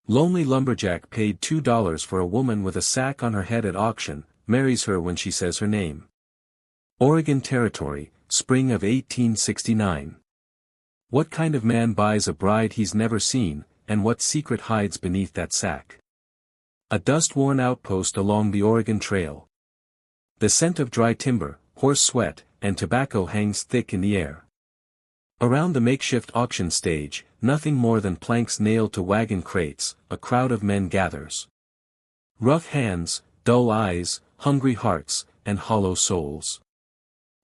Lonely lumberjack paid $2 for a woman with a sack on her head at auction, marries her when she says her name. Oregon Territory, spring of 1869. What kind of man buys a bride he's never seen, and what secret hides beneath that sack? A dust-worn outpost along the Oregon Trail. The scent of dry timber, horse sweat, and tobacco hangs thick in the air. Around the makeshift auction stage, nothing more than planks nailed to wagon crates, a crowd of men gathers. Rough hands, dull eyes, hungry hearts, and hollow souls.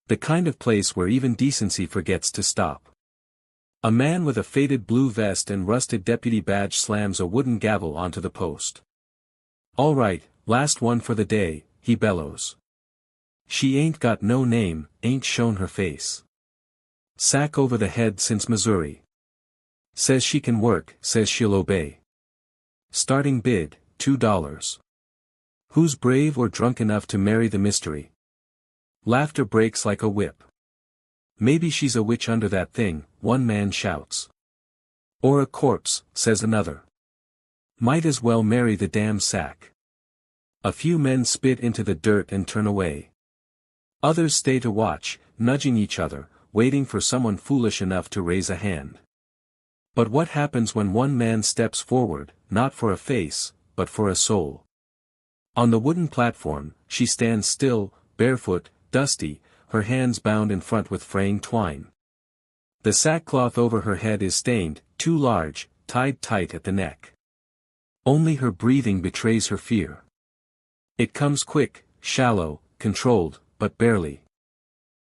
The kind of place where even decency forgets to stop. A man with a faded blue vest and rusted deputy badge slams a wooden gavel onto the post. "All right, last one for the day," he bellows. "She ain't got no name, ain't shown her face. Sack over the head since Missouri. Says she can work, says she'll obey. Starting bid, $2. Who's brave or drunk enough to marry the mystery?" Laughter breaks like a whip. "Maybe she's a witch under that thing," one man shouts. "Or a corpse," says another. "Might as well marry the damn sack." A few men spit into the dirt and turn away. Others stay to watch, nudging each other, waiting for someone foolish enough to raise a hand. But what happens when one man steps forward, not for a face, but for a soul? On the wooden platform, she stands still, barefoot, dusty, her hands bound in front with fraying twine. The sackcloth over her head is stained, too large, tied tight at the neck. Only her breathing betrays her fear. It comes quick, shallow, controlled, but barely.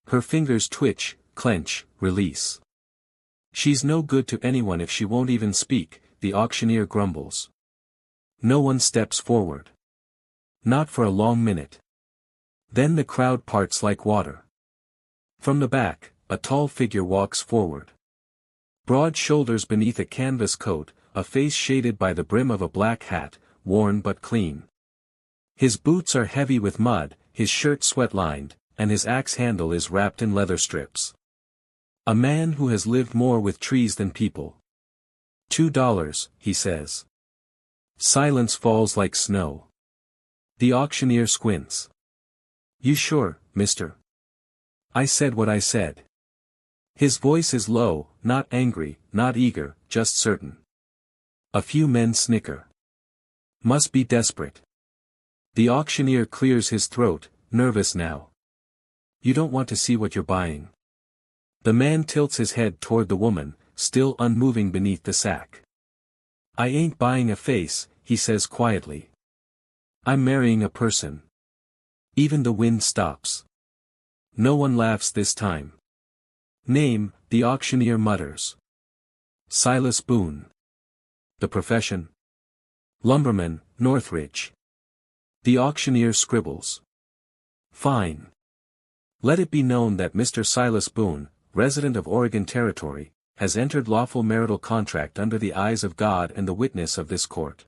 Her fingers twitch, clench, release. "She's no good to anyone if she won't even speak," the auctioneer grumbles. No one steps forward. Not for a long minute. Then the crowd parts like water. From the back, a tall figure walks forward. Broad shoulders beneath a canvas coat, a face shaded by the brim of a black hat, worn but clean. His boots are heavy with mud, his shirt sweat-lined, and his axe handle is wrapped in leather strips. A man who has lived more with trees than people. $2, he says. Silence falls like snow. The auctioneer squints. "You sure, mister? I said what I said." His voice is low, not angry, not eager, just certain. A few men snicker. Must be desperate. The auctioneer clears his throat, nervous now. "You don't want to see what you're buying." The man tilts his head toward the woman, still unmoving beneath the sack. "I ain't buying a face," he says quietly. "I'm marrying a person." Even the wind stops. No one laughs this time. "Name," the auctioneer mutters. "Silas Boone." "The profession?" "Lumberman, Northridge." The auctioneer scribbles. "Fine. Let it be known that Mr. Silas Boone, resident of Oregon Territory, has entered lawful marital contract under the eyes of God and the witness of this court."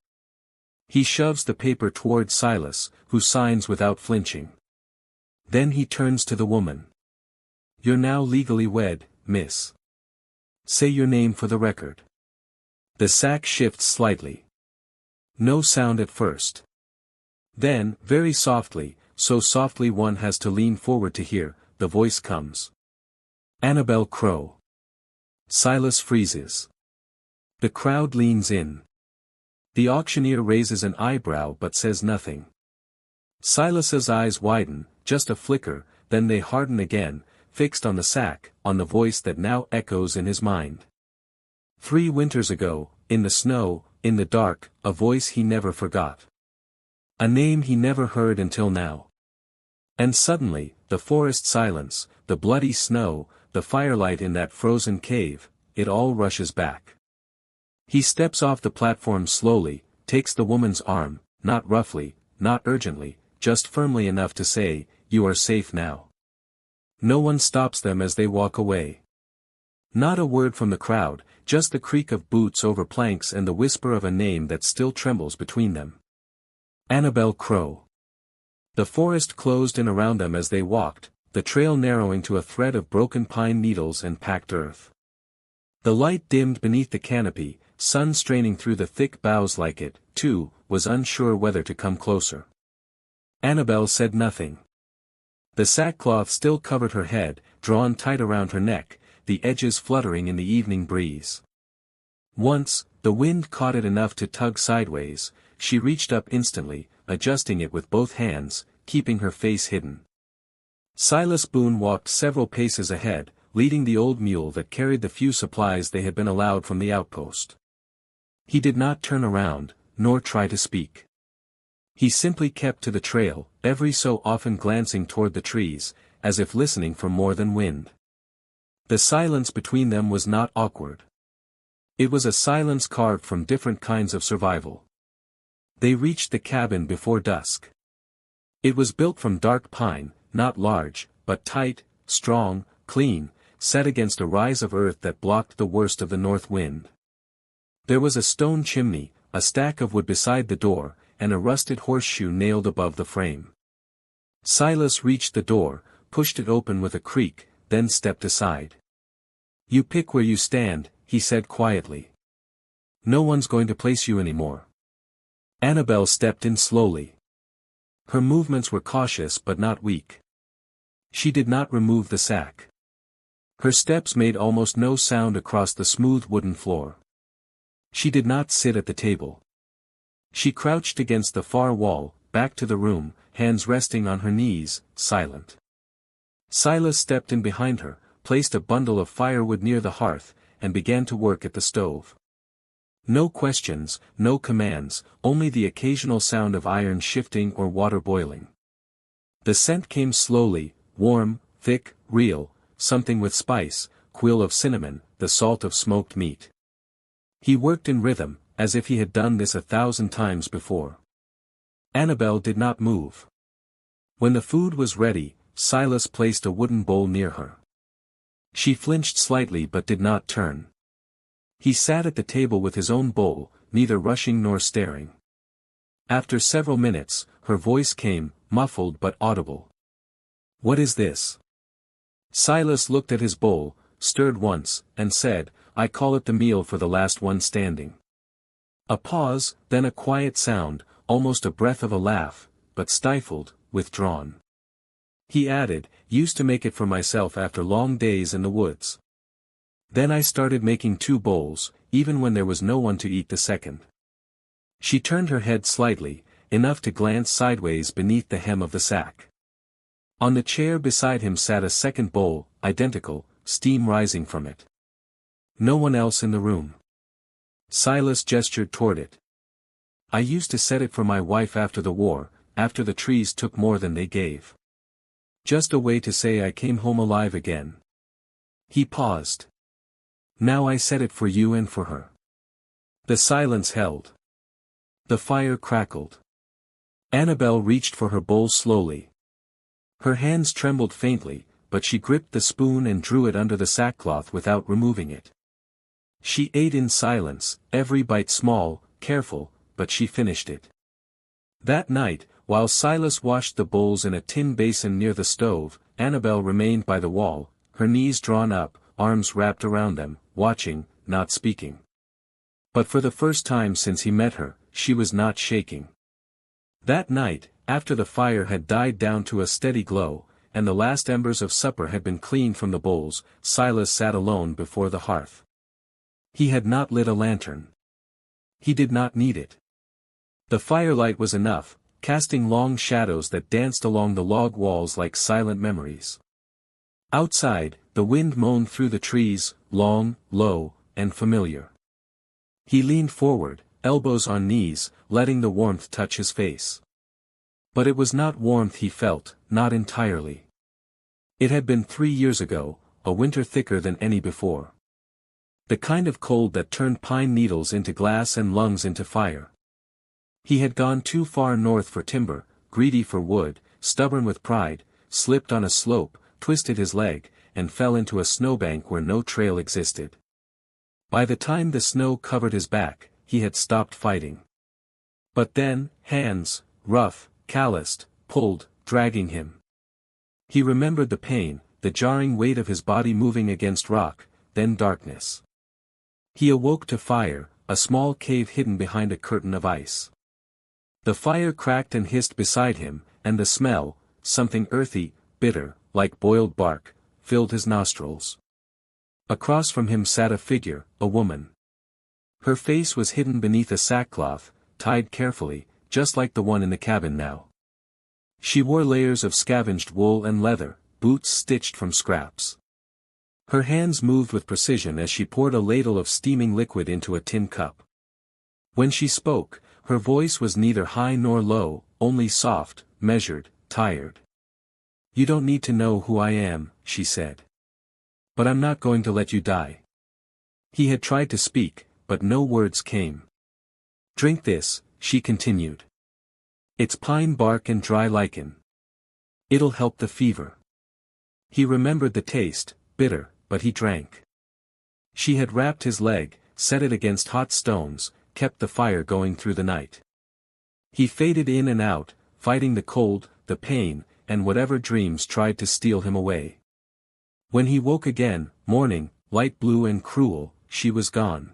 He shoves the paper toward Silas, who signs without flinching. Then he turns to the woman. "You're now legally wed, miss. Say your name for the record." The sack shifts slightly. No sound at first. Then, very softly, so softly one has to lean forward to hear, the voice comes. "Annabelle Crow." Silas freezes. The crowd leans in. The auctioneer raises an eyebrow but says nothing. Silas's eyes widen, just a flicker, then they harden again, fixed on the sack, on the voice that now echoes in his mind. 3 winters ago, in the snow, in the dark, a voice he never forgot. A name he never heard until now. And suddenly, the forest silence, the bloody snow, the firelight in that frozen cave, it all rushes back. He steps off the platform slowly, takes the woman's arm, not roughly, not urgently, just firmly enough to say, "You are safe now." No one stops them as they walk away. Not a word from the crowd, just the creak of boots over planks and the whisper of a name that still trembles between them. Annabelle Crow. The forest closed in around them as they walked, the trail narrowing to a thread of broken pine needles and packed earth. The light dimmed beneath the canopy, sun straining through the thick boughs like it, too, was unsure whether to come closer. Annabel said nothing. The sackcloth still covered her head, drawn tight around her neck, the edges fluttering in the evening breeze. Once, the wind caught it enough to tug sideways. She reached up instantly, adjusting it with both hands, keeping her face hidden. Silas Boone walked several paces ahead, leading the old mule that carried the few supplies they had been allowed from the outpost. He did not turn around, nor try to speak. He simply kept to the trail, every so often glancing toward the trees, as if listening for more than wind. The silence between them was not awkward. It was a silence carved from different kinds of survival. They reached the cabin before dusk. It was built from dark pine, not large, but tight, strong, clean, set against a rise of earth that blocked the worst of the north wind. There was a stone chimney, a stack of wood beside the door, and a rusted horseshoe nailed above the frame. Silas reached the door, pushed it open with a creak, then stepped aside. "You pick where you stand," he said quietly. "No one's going to place you anymore." Annabel stepped in slowly. Her movements were cautious but not weak. She did not remove the sack. Her steps made almost no sound across the smooth wooden floor. She did not sit at the table. She crouched against the far wall, back to the room, hands resting on her knees, silent. Silas stepped in behind her, placed a bundle of firewood near the hearth, and began to work at the stove. No questions, no commands, only the occasional sound of iron shifting or water boiling. The scent came slowly, warm, thick, real, something with spice, quill of cinnamon, the salt of smoked meat. He worked in rhythm, as if he had done this 1,000 times before. Annabel did not move. When the food was ready, Silas placed a wooden bowl near her. She flinched slightly but did not turn. He sat at the table with his own bowl, neither rushing nor staring. After several minutes, her voice came, muffled but audible. "What is this?" Silas looked at his bowl, stirred once, and said, "I call it the meal for the last one standing." A pause, then a quiet sound, almost a breath of a laugh, but stifled, withdrawn. He added, "Used to make it for myself after long days in the woods. Then I started making 2 bowls, even when there was no one to eat the second." She turned her head slightly, enough to glance sideways beneath the hem of the sack. On the chair beside him sat a second bowl, identical, steam rising from it. No one else in the room. Silas gestured toward it. "I used to set it for my wife after the war, after the trees took more than they gave. Just a way to say I came home alive again." He paused. "Now I set it for you and for her." The silence held. The fire crackled. Annabel reached for her bowl slowly. Her hands trembled faintly, but she gripped the spoon and drew it under the sackcloth without removing it. She ate in silence, every bite small, careful, but she finished it. That night, while Silas washed the bowls in a tin basin near the stove, Annabel remained by the wall, her knees drawn up, arms wrapped around them, watching, not speaking. But for the first time since he met her, she was not shaking. That night, after the fire had died down to a steady glow, and the last embers of supper had been cleaned from the bowls, Silas sat alone before the hearth. He had not lit a lantern. He did not need it. The firelight was enough, casting long shadows that danced along the log walls like silent memories. Outside, the wind moaned through the trees, long, low, and familiar. He leaned forward, elbows on knees, letting the warmth touch his face. But it was not warmth he felt, not entirely. It had been 3 years ago, a winter thicker than any before. The kind of cold that turned pine needles into glass and lungs into fire. He had gone too far north for timber, greedy for wood, stubborn with pride, slipped on a slope, twisted his leg, and fell into a snowbank where no trail existed. By the time the snow covered his back, he had stopped fighting. But then, hands, rough, calloused, pulled, dragging him. He remembered the pain, the jarring weight of his body moving against rock, then darkness. He awoke to fire, a small cave hidden behind a curtain of ice. The fire cracked and hissed beside him, and the smell, something earthy, bitter, like boiled bark, filled his nostrils. Across from him sat a figure, a woman. Her face was hidden beneath a sackcloth, tied carefully, just like the one in the cabin now. She wore layers of scavenged wool and leather, boots stitched from scraps. Her hands moved with precision as she poured a ladle of steaming liquid into a tin cup. When she spoke, her voice was neither high nor low, only soft, measured, tired. "You don't need to know who I am," she said. "But I'm not going to let you die." He had tried to speak, but no words came. "Drink this," she continued. "It's pine bark and dry lichen. It'll help the fever." He remembered the taste, bitter, but he drank. She had wrapped his leg, set it against hot stones, kept the fire going through the night. He faded in and out, fighting the cold, the pain, and whatever dreams tried to steal him away. When he woke again, morning, light blue and cruel, she was gone.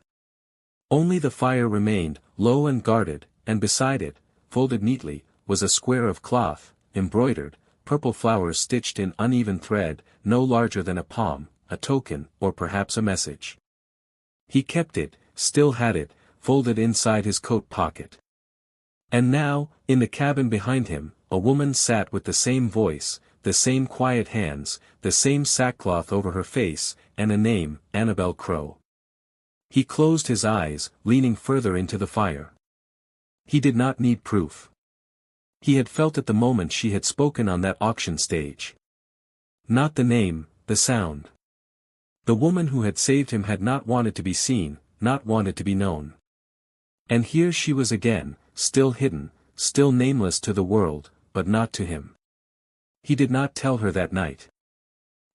Only the fire remained, low and guarded, and beside it, folded neatly, was a square of cloth, embroidered, purple flowers stitched in uneven thread, no larger than a palm, a token, or perhaps a message. He kept it, still had it, folded inside his coat pocket. And now, in the cabin behind him, a woman sat with the same voice, the same quiet hands, the same sackcloth over her face, and a name, Annabel Crow. He closed his eyes, leaning further into the fire. He did not need proof. He had felt it the moment she had spoken on that auction stage. Not the name, the sound. The woman who had saved him had not wanted to be seen, not wanted to be known. And here she was again, still hidden, still nameless to the world, but not to him. He did not tell her that night.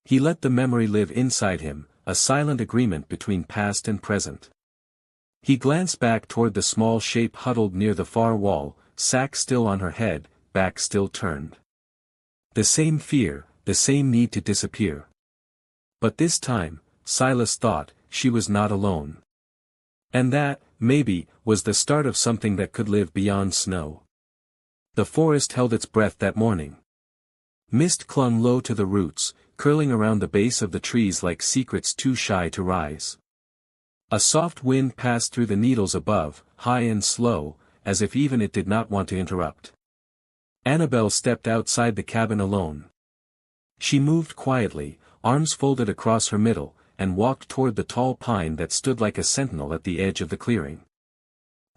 He let the memory live inside him, a silent agreement between past and present. He glanced back toward the small shape huddled near the far wall, sack still on her head, back still turned. The same fear, the same need to disappear. But this time, Silas thought, she was not alone. And that, maybe, was the start of something that could live beyond snow. The forest held its breath that morning. Mist clung low to the roots, curling around the base of the trees like secrets too shy to rise. A soft wind passed through the needles above, high and slow, as if even it did not want to interrupt. Annabel stepped outside the cabin alone. She moved quietly, arms folded across her middle, and walked toward the tall pine that stood like a sentinel at the edge of the clearing.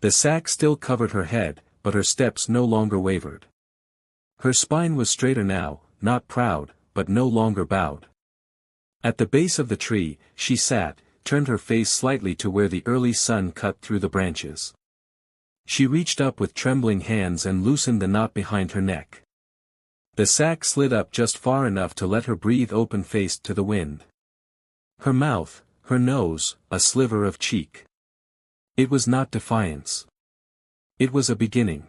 The sack still covered her head, but her steps no longer wavered. Her spine was straighter now, not proud, but no longer bowed. At the base of the tree, she sat, turned her face slightly to where the early sun cut through the branches. She reached up with trembling hands and loosened the knot behind her neck. The sack slid up just far enough to let her breathe open-faced to the wind. Her mouth, her nose, a sliver of cheek. It was not defiance. It was a beginning.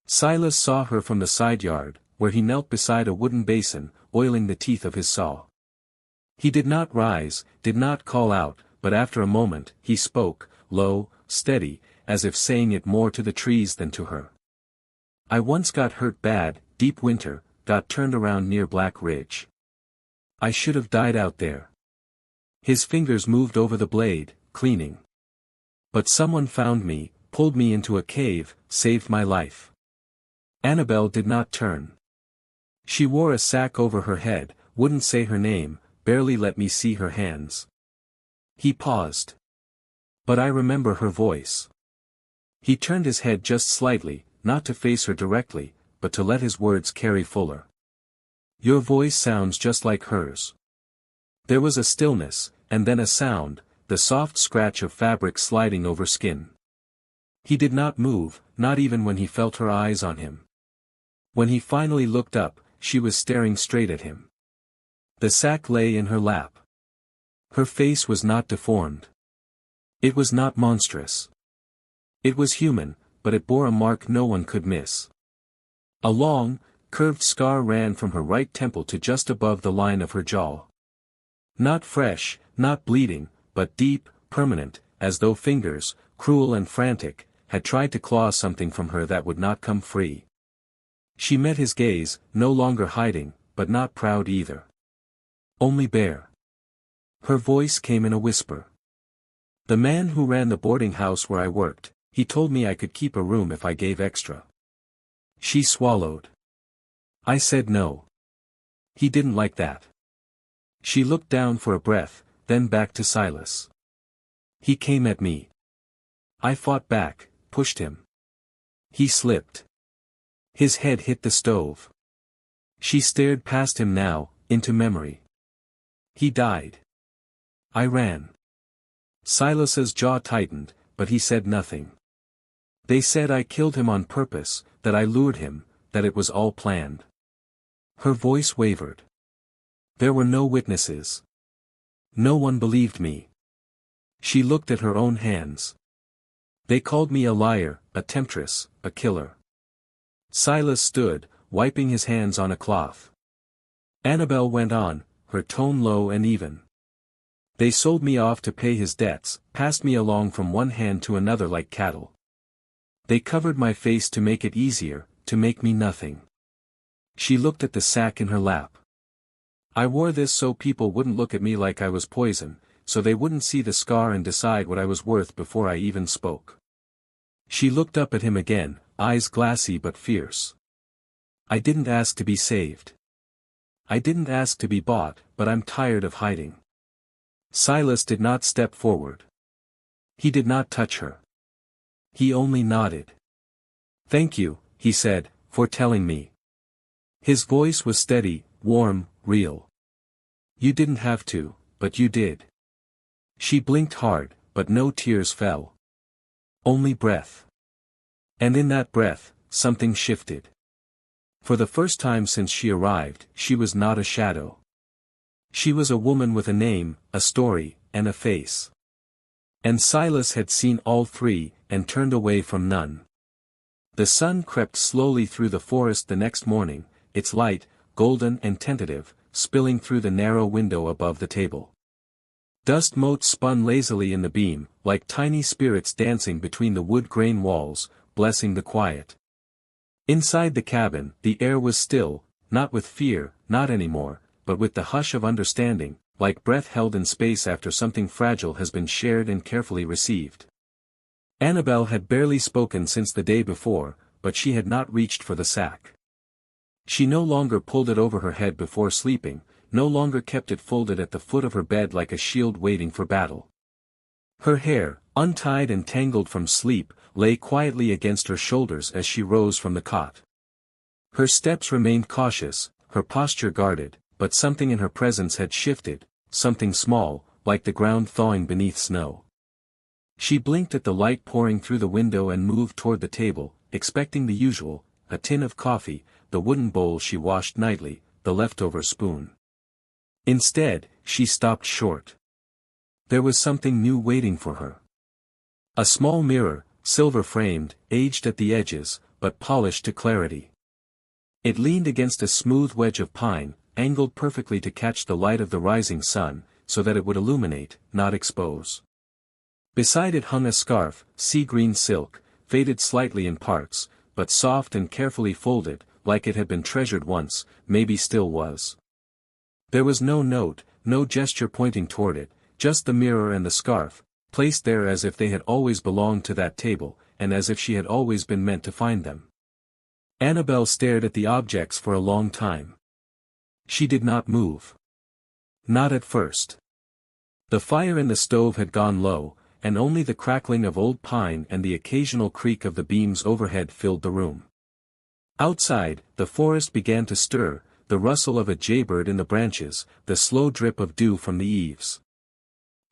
Silas saw her from the side yard, where he knelt beside a wooden basin, oiling the teeth of his saw. He did not rise, did not call out, but after a moment, he spoke, low, steady, as if saying it more to the trees than to her. "I once got hurt bad, deep winter, got turned around near Black Ridge. I should have died out there." His fingers moved over the blade, cleaning. "But someone found me, pulled me into a cave, saved my life." Annabel did not turn. She wore a sack over her head, wouldn't say her name, barely let me see her hands. He paused. "But I remember her voice." He turned his head just slightly, not to face her directly, but to let his words carry fuller. "Your voice sounds just like hers." There was a stillness, and then a sound, the soft scratch of fabric sliding over skin. He did not move, not even when he felt her eyes on him. When he finally looked up, she was staring straight at him. The sack lay in her lap. Her face was not deformed. It was not monstrous. It was human, but it bore a mark no one could miss. A long, curved scar ran from her right temple to just above the line of her jaw. Not fresh, not bleeding, but deep, permanent, as though fingers, cruel and frantic, had tried to claw something from her that would not come free. She met his gaze, no longer hiding, but not proud either. Only bare. Her voice came in a whisper. The man who ran the boarding house where I worked, he told me I could keep a room if I gave extra. She swallowed. I said no. He didn't like that. She looked down for a breath, then back to Silas. He came at me. I fought back, pushed him. He slipped. His head hit the stove. She stared past him now, into memory. He died. I ran. Silas's jaw tightened, but he said nothing. They said I killed him on purpose, that I lured him, that it was all planned. Her voice wavered. There were no witnesses. No one believed me. She looked at her own hands. They called me a liar, a temptress, a killer. Silas stood, wiping his hands on a cloth. Annabel went on, her tone low and even. They sold me off to pay his debts, passed me along from one hand to another like cattle. They covered my face to make it easier, to make me nothing. She looked at the sack in her lap. I wore this so people wouldn't look at me like I was poison, so they wouldn't see the scar and decide what I was worth before I even spoke. She looked up at him again, eyes glassy but fierce. I didn't ask to be saved. I didn't ask to be bought, but I'm tired of hiding. Silas did not step forward. He did not touch her. He only nodded. Thank you, he said, for telling me. His voice was steady, warm, real. You didn't have to, but you did. She blinked hard, but no tears fell. Only breath. And in that breath, something shifted. For the first time since she arrived, she was not a shadow. She was a woman with a name, a story, and a face. And Silas had seen all three, and turned away from none. The sun crept slowly through the forest the next morning, its light, golden and tentative, spilling through the narrow window above the table. Dust motes spun lazily in the beam, like tiny spirits dancing between the wood-grain walls, blessing the quiet. Inside the cabin, the air was still, not with fear, not anymore, but with the hush of understanding, like breath held in space after something fragile has been shared and carefully received. Annabel had barely spoken since the day before, but she had not reached for the sack. She no longer pulled it over her head before sleeping, no longer kept it folded at the foot of her bed like a shield waiting for battle. Her hair, untied and tangled from sleep, lay quietly against her shoulders as she rose from the cot. Her steps remained cautious, her posture guarded, but something in her presence had shifted, something small, like the ground thawing beneath snow. She blinked at the light pouring through the window and moved toward the table, expecting the usual, a tin of coffee, the wooden bowl she washed nightly, the leftover spoon. Instead, she stopped short. There was something new waiting for her. A small mirror, silver-framed, aged at the edges, but polished to clarity. It leaned against a smooth wedge of pine, angled perfectly to catch the light of the rising sun, so that it would illuminate, not expose. Beside it hung a scarf, sea-green silk, faded slightly in parts, but soft and carefully folded, like it had been treasured once, maybe still was. There was no note, no gesture pointing toward it, just the mirror and the scarf, placed there as if they had always belonged to that table, and as if she had always been meant to find them. Annabel stared at the objects for a long time. She did not move. Not at first. The fire in the stove had gone low, and only the crackling of old pine and the occasional creak of the beams overhead filled the room. Outside, the forest began to stir, the rustle of a jaybird in the branches, the slow drip of dew from the eaves.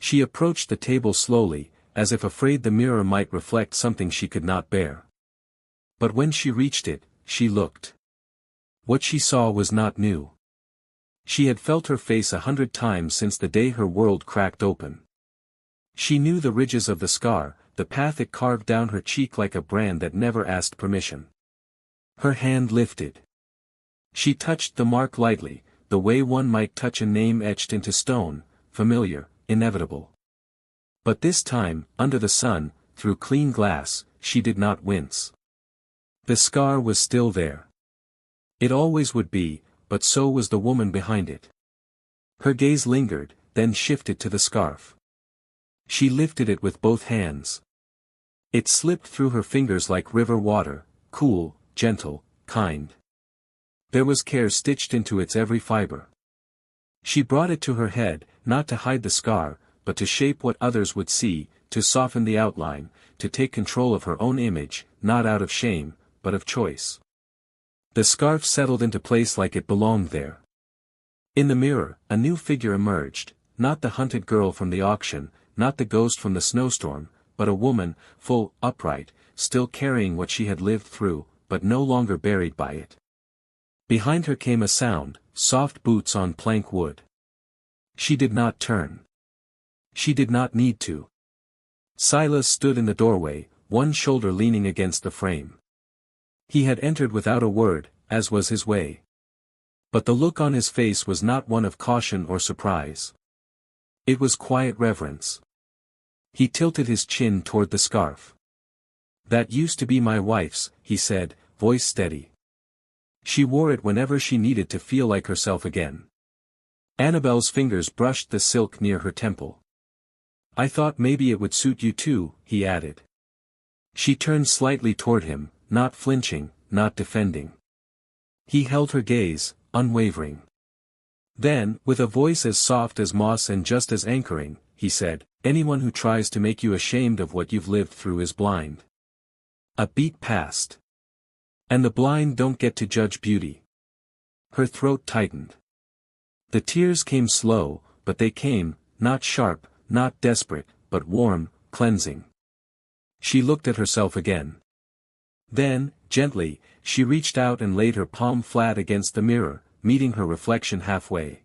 She approached the table slowly, as if afraid the mirror might reflect something she could not bear. But when she reached it, she looked. What she saw was not new. She had felt her face 100 times since the day her world cracked open. She knew the ridges of the scar, the path it carved down her cheek like a brand that never asked permission. Her hand lifted. She touched the mark lightly, the way one might touch a name etched into stone, familiar, inevitable. But this time, under the sun, through clean glass, she did not wince. The scar was still there. It always would be, but so was the woman behind it. Her gaze lingered, then shifted to the scarf. She lifted it with both hands. It slipped through her fingers like river water, cool, gentle, kind. There was care stitched into its every fiber. She brought it to her head, not to hide the scar, but to shape what others would see, to soften the outline, to take control of her own image, not out of shame, but of choice. The scarf settled into place like it belonged there. In the mirror, a new figure emerged, not the hunted girl from the auction, not the ghost from the snowstorm, but a woman, full, upright, still carrying what she had lived through, but no longer buried by it. Behind her came a sound, soft boots on plank wood. She did not turn. She did not need to. Silas stood in the doorway, one shoulder leaning against the frame. He had entered without a word, as was his way. But the look on his face was not one of caution or surprise. It was quiet reverence. He tilted his chin toward the scarf. "That used to be my wife's," he said, voice steady. "She wore it whenever she needed to feel like herself again." Annabelle's fingers brushed the silk near her temple. "I thought maybe it would suit you too," he added. She turned slightly toward him, not flinching, not defending. He held her gaze, unwavering. Then, with a voice as soft as moss and just as anchoring, he said, "Anyone who tries to make you ashamed of what you've lived through is blind." A beat passed. "And the blind don't get to judge beauty." Her throat tightened. The tears came slow, but they came, not sharp, not desperate, but warm, cleansing. She looked at herself again. Then, gently, she reached out and laid her palm flat against the mirror, meeting her reflection halfway.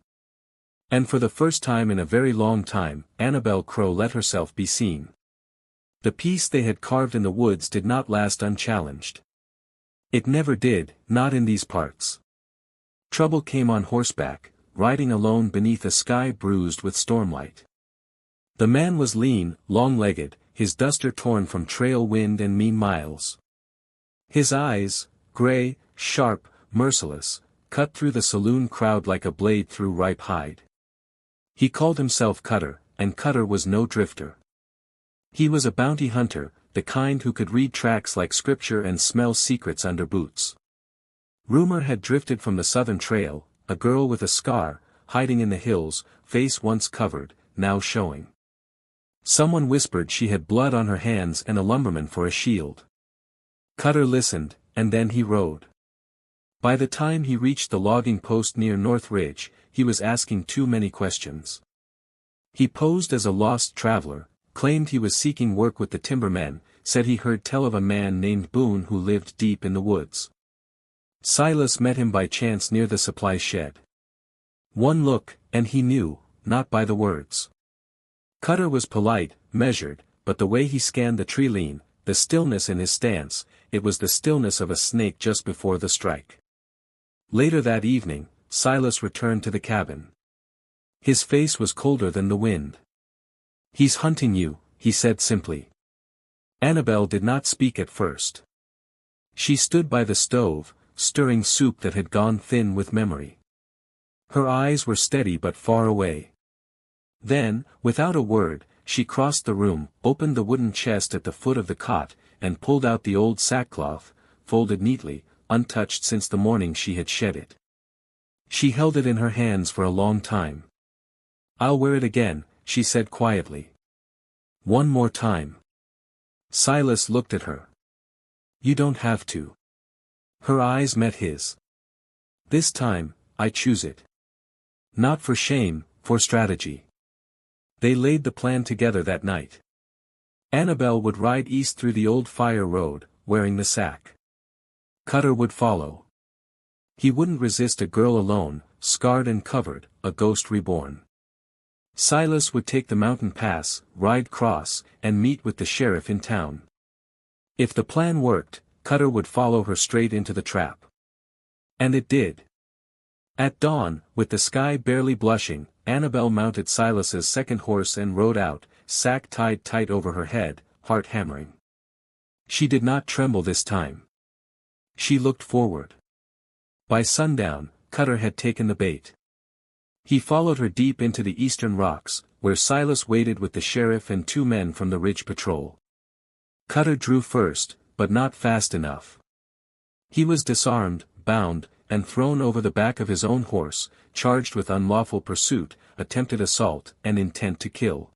And for the first time in a very long time, Annabel Crow let herself be seen. The piece they had carved in the woods did not last unchallenged. It never did, not in these parts. Trouble came on horseback, riding alone beneath a sky bruised with stormlight. The man was lean, long-legged, his duster torn from trail wind and mean miles. His eyes, gray, sharp, merciless, cut through the saloon crowd like a blade through ripe hide. He called himself Cutter, and Cutter was no drifter. He was a bounty hunter, the kind who could read tracks like scripture and smell secrets under boots. Rumor had drifted from the southern trail, a girl with a scar, hiding in the hills, face once covered, now showing. Someone whispered she had blood on her hands and a lumberman for a shield. Cutter listened, and then he rode. By the time he reached the logging post near North Ridge, he was asking too many questions. He posed as a lost traveler, claimed he was seeking work with the timbermen, said he heard tell of a man named Boone who lived deep in the woods. Silas met him by chance near the supply shed. One look, and he knew, not by the words. Cutter was polite, measured, but the way he scanned the tree lean, the stillness in his stance, it was the stillness of a snake just before the strike. Later that evening, Silas returned to the cabin. His face was colder than the wind. "He's hunting you," he said simply. Annabel did not speak at first. She stood by the stove, stirring soup that had gone thin with memory. Her eyes were steady but far away. Then, without a word, she crossed the room, opened the wooden chest at the foot of the cot, and pulled out the old sackcloth, folded neatly, untouched since the morning she had shed it. She held it in her hands for a long time. "I'll wear it again," she said quietly. "One more time." Silas looked at her. "You don't have to." Her eyes met his. "This time, I choose it. Not for shame, for strategy." They laid the plan together that night. Annabel would ride east through the old fire road, wearing the sack. Cutter would follow. He wouldn't resist a girl alone, scarred and covered, a ghost reborn. Silas would take the mountain pass, ride cross, and meet with the sheriff in town. If the plan worked, Cutter would follow her straight into the trap. And it did. At dawn, with the sky barely blushing, Annabel mounted Silas's second horse and rode out, sack tied tight over her head, heart hammering. She did not tremble this time. She looked forward. By sundown, Cutter had taken the bait. He followed her deep into the eastern rocks, where Silas waited with the sheriff and 2 men from the Ridge Patrol. Cutter drew first, but not fast enough. He was disarmed, bound, and thrown over the back of his own horse, charged with unlawful pursuit, attempted assault, and intent to kill.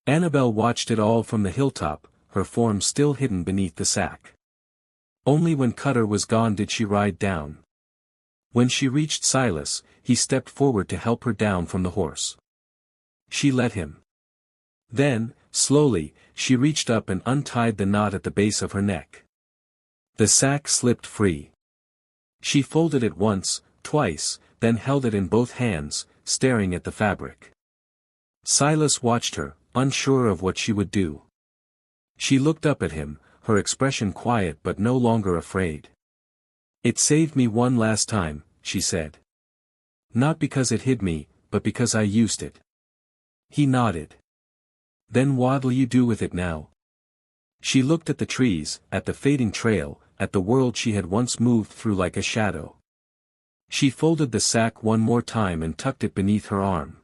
Annabel watched it all from the hilltop, her form still hidden beneath the sack. Only when Cutter was gone did she ride down. When she reached Silas, he stepped forward to help her down from the horse. She let him. Then, slowly, she reached up and untied the knot at the base of her neck. The sack slipped free. She folded it once, twice, then held it in both hands, staring at the fabric. Silas watched her, unsure of what she would do. She looked up at him, her expression quiet but no longer afraid. "It saved me one last time," she said. "Not because it hid me, but because I used it." He nodded. "Then what'll you do with it now?" She looked at the trees, at the fading trail, at the world she had once moved through like a shadow. She folded the sack one more time and tucked it beneath her arm.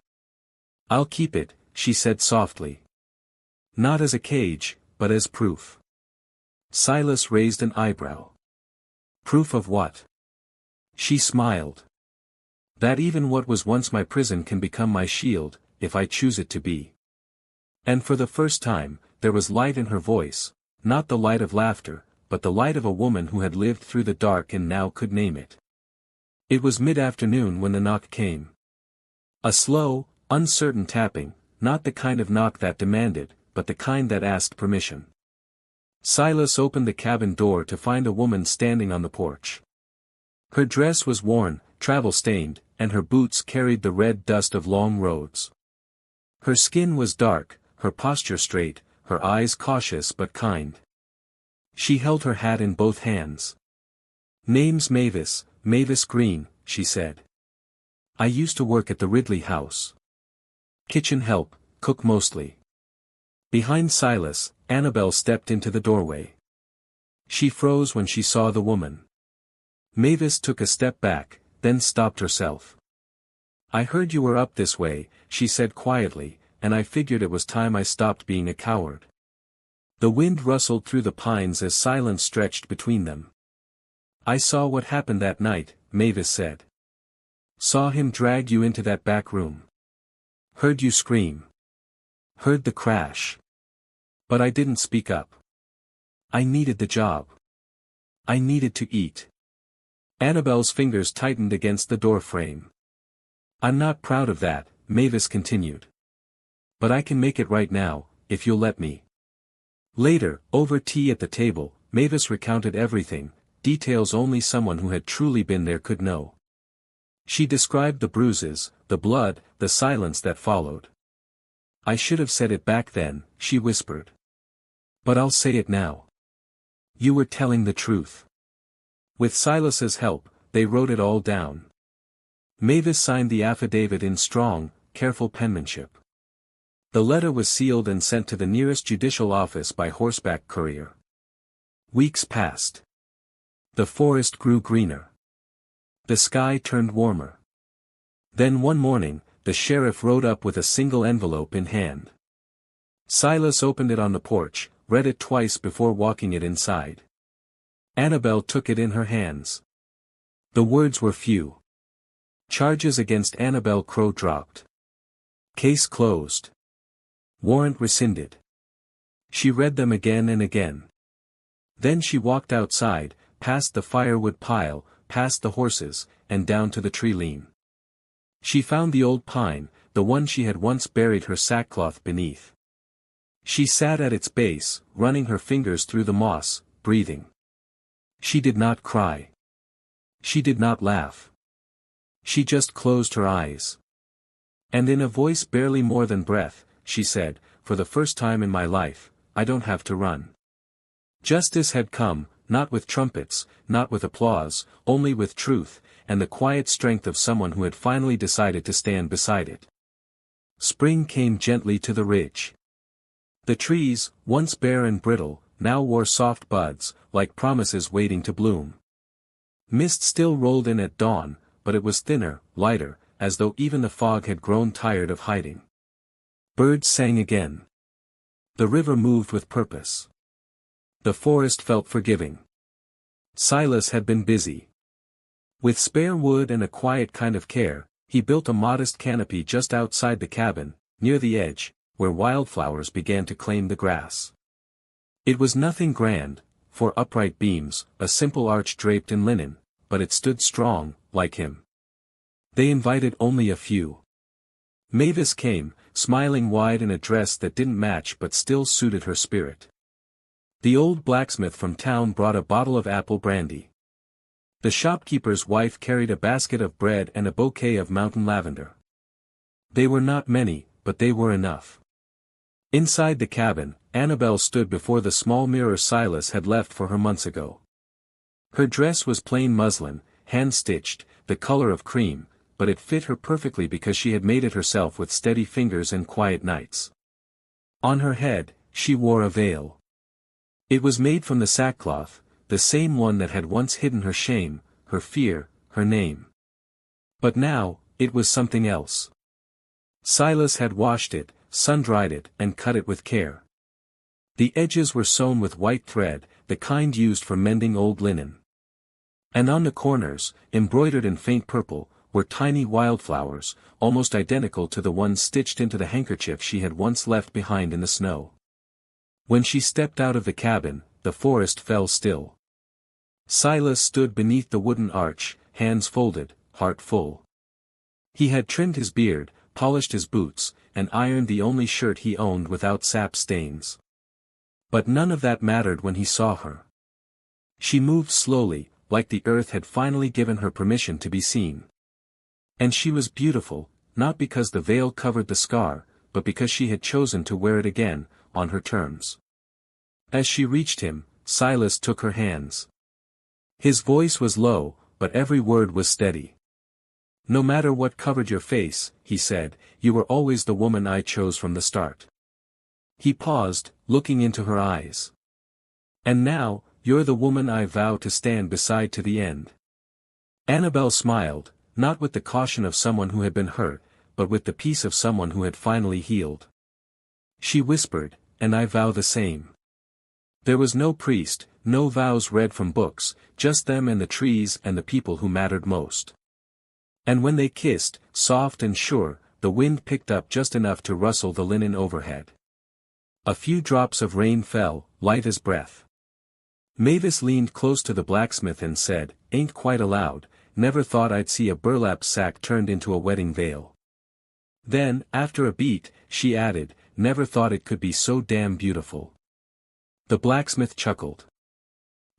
"I'll keep it," she said softly. "Not as a cage, but as proof." Silas raised an eyebrow. "Proof of what?" She smiled. "That even what was once my prison can become my shield, if I choose it to be." And for the first time, there was light in her voice, not the light of laughter, but the light of a woman who had lived through the dark and now could name it. It was mid-afternoon when the knock came. A slow, uncertain tapping, not the kind of knock that demanded, but the kind that asked permission. Silas opened the cabin door to find a woman standing on the porch. Her dress was worn, travel-stained, and her boots carried the red dust of long roads. Her skin was dark, her posture straight, her eyes cautious but kind. She held her hat in both hands. "Name's Mavis, Mavis Green," she said. "I used to work at the Ridley house. Kitchen help, cook mostly." Behind Silas, Annabel stepped into the doorway. She froze when she saw the woman. Mavis took a step back, then stopped herself. "I heard you were up this way," she said quietly, "and I figured it was time I stopped being a coward." The wind rustled through the pines as silence stretched between them. "I saw what happened that night," Mavis said. "Saw him drag you into that back room. Heard you scream. Heard the crash. But I didn't speak up. I needed the job. I needed to eat." Annabel's fingers tightened against the door frame. "I'm not proud of that," Mavis continued. "But I can make it right now, if you'll let me." Later, over tea at the table, Mavis recounted everything, details only someone who had truly been there could know. She described the bruises, the blood, the silence that followed. "I should have said it back then," she whispered. "But I'll say it now. You were telling the truth." With Silas's help, they wrote it all down. Mavis signed the affidavit in strong, careful penmanship. The letter was sealed and sent to the nearest judicial office by horseback courier. Weeks passed. The forest grew greener. The sky turned warmer. Then one morning, the sheriff rode up with a single envelope in hand. Silas opened it on the porch, read it twice before walking it inside. Annabel took it in her hands. The words were few. Charges against Annabel Crow dropped. Case closed. Warrant rescinded. She read them again and again. Then she walked outside, past the firewood pile, past the horses, and down to the tree lean. She found the old pine, the one she had once buried her sackcloth beneath. She sat at its base, running her fingers through the moss, breathing. She did not cry. She did not laugh. She just closed her eyes. And in a voice barely more than breath, she said, "For the first time in my life, I don't have to run." Justice had come, not with trumpets, not with applause, only with truth, and the quiet strength of someone who had finally decided to stand beside it. Spring came gently to the ridge. The trees, once bare and brittle, now wore soft buds, like promises waiting to bloom. Mist still rolled in at dawn, but it was thinner, lighter, as though even the fog had grown tired of hiding. Birds sang again. The river moved with purpose. The forest felt forgiving. Silas had been busy. With spare wood and a quiet kind of care, he built a modest canopy just outside the cabin, near the edge, where wildflowers began to claim the grass. It was nothing grand, four upright beams, a simple arch draped in linen, but it stood strong, like him. They invited only a few. Mavis came, smiling wide in a dress that didn't match but still suited her spirit. The old blacksmith from town brought a bottle of apple brandy. The shopkeeper's wife carried a basket of bread and a bouquet of mountain lavender. They were not many, but they were enough. Inside the cabin, Annabel stood before the small mirror Silas had left for her months ago. Her dress was plain muslin, hand-stitched, the color of cream, but it fit her perfectly because she had made it herself with steady fingers and quiet nights. On her head, she wore a veil. It was made from the sackcloth, the same one that had once hidden her shame, her fear, her name. But now, it was something else. Silas had washed it, sun-dried it, and cut it with care. The edges were sewn with white thread, the kind used for mending old linen. And on the corners, embroidered in faint purple, were tiny wildflowers, almost identical to the ones stitched into the handkerchief she had once left behind in the snow. When she stepped out of the cabin, the forest fell still. Silas stood beneath the wooden arch, hands folded, heart full. He had trimmed his beard, polished his boots, and ironed the only shirt he owned without sap stains. But none of that mattered when he saw her. She moved slowly, like the earth had finally given her permission to be seen. And she was beautiful, not because the veil covered the scar, but because she had chosen to wear it again, on her terms. As she reached him, Silas took her hands. His voice was low, but every word was steady. "No matter what covered your face," he said, "you were always the woman I chose from the start." He paused, looking into her eyes. "And now, you're the woman I vow to stand beside to the end." Annabel smiled, not with the caution of someone who had been hurt, but with the peace of someone who had finally healed. She whispered, "And I vow the same." There was no priest, no vows read from books, just them and the trees and the people who mattered most. And when they kissed, soft and sure, the wind picked up just enough to rustle the linen overhead. A few drops of rain fell, light as breath. Mavis leaned close to the blacksmith and said, "Ain't quite allowed, never thought I'd see a burlap sack turned into a wedding veil." Then, after a beat, she added, "Never thought it could be so damn beautiful." The blacksmith chuckled.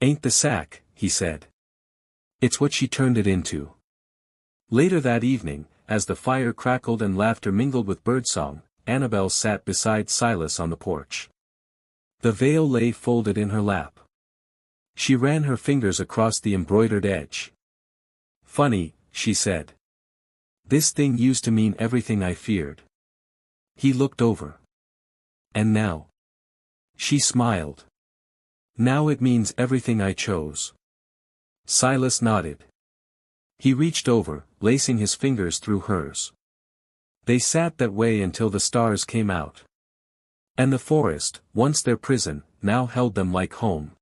"Ain't the sack," he said. "It's what she turned it into." Later that evening, as the fire crackled and laughter mingled with birdsong, Annabel sat beside Silas on the porch. The veil lay folded in her lap. She ran her fingers across the embroidered edge. "Funny," she said. "This thing used to mean everything I feared." He looked over. "And now?" She smiled. "Now it means everything I chose." Silas nodded. He reached over, lacing his fingers through hers. They sat that way until the stars came out. And the forest, once their prison, now held them like home.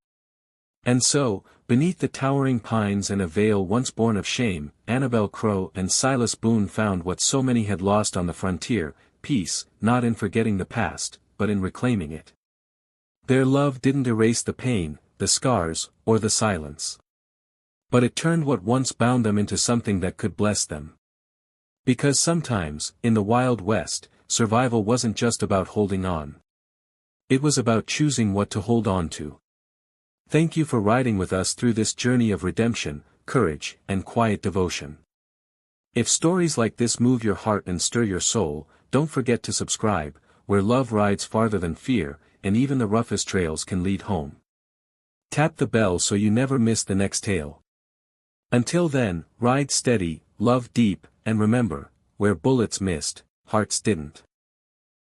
And so, beneath the towering pines and a veil once born of shame, Annabel Crow and Silas Boone found what so many had lost on the frontier, peace, not in forgetting the past, but in reclaiming it. Their love didn't erase the pain, the scars, or the silence. But it turned what once bound them into something that could bless them. Because sometimes, in the Wild West, survival wasn't just about holding on. It was about choosing what to hold on to. Thank you for riding with us through this journey of redemption, courage, and quiet devotion. If stories like this move your heart and stir your soul, don't forget to subscribe, where love rides farther than fear, and even the roughest trails can lead home. Tap the bell so you never miss the next tale. Until then, ride steady, love deep, and remember, where bullets missed, hearts didn't.